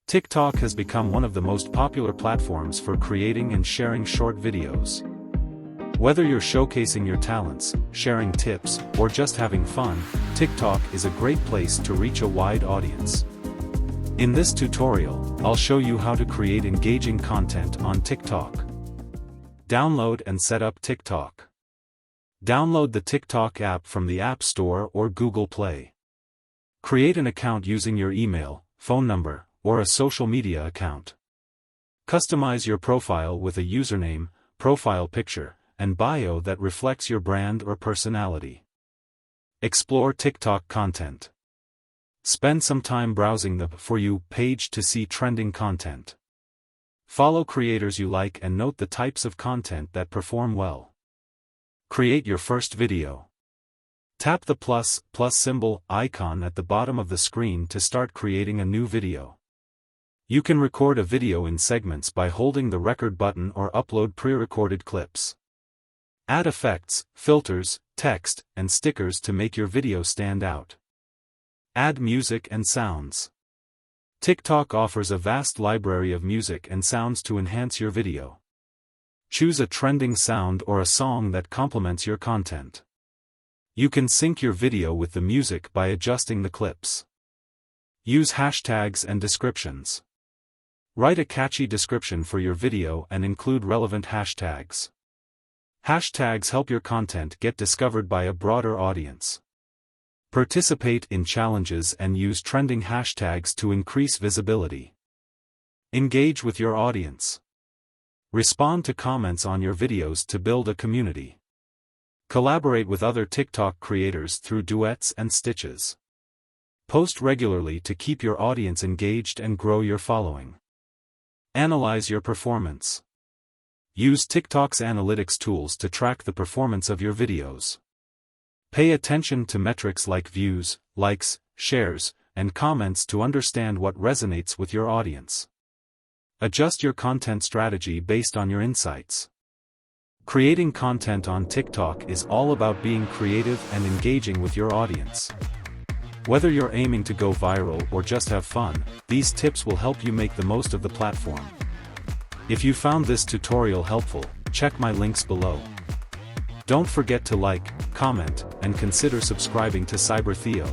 TikTok has become one of the most popular platforms for creating and sharing short videos. Whether you're showcasing your talents, sharing tips, or just having fun, TikTok is a great place to reach a wide audience. In this tutorial, I'll show you how to create engaging content on TikTok. Download and set up TikTok. Download the TikTok app from the App Store or Google Play. Create an account using your email, phone number, or a social media account. Customize your profile with a username, profile picture, and bio that reflects your brand or personality. Explore TikTok content. Spend some time browsing the For You page to see trending content. Follow creators you like and note the types of content that perform well. Create your first video. Tap the plus symbol icon at the bottom of the screen to start creating a new video. You can record a video in segments by holding the record button or upload pre-recorded clips. Add effects, filters, text, and stickers to make your video stand out. Add music and sounds. TikTok offers a vast library of music and sounds to enhance your video. Choose a trending sound or a song that complements your content. You can sync your video with the music by adjusting the clips. Use hashtags and descriptions. Write a catchy description for your video and include relevant hashtags. Hashtags help your content get discovered by a broader audience. Participate in challenges and use trending hashtags to increase visibility. Engage with your audience. Respond to comments on your videos to build a community. Collaborate with other TikTok creators through duets and stitches. Post regularly to keep your audience engaged and grow your following. Analyze your performance. Use TikTok's analytics tools to track the performance of your videos. Pay attention to metrics like views, likes, shares, and comments to understand what resonates with your audience. Adjust your content strategy based on your insights. Creating content on TikTok is all about being creative and engaging with your audience. Whether you're aiming to go viral or just have fun, these tips will help you make the most of the platform. If you found this tutorial helpful, check my links below. Don't forget to like, comment, and consider subscribing to CyberTheo.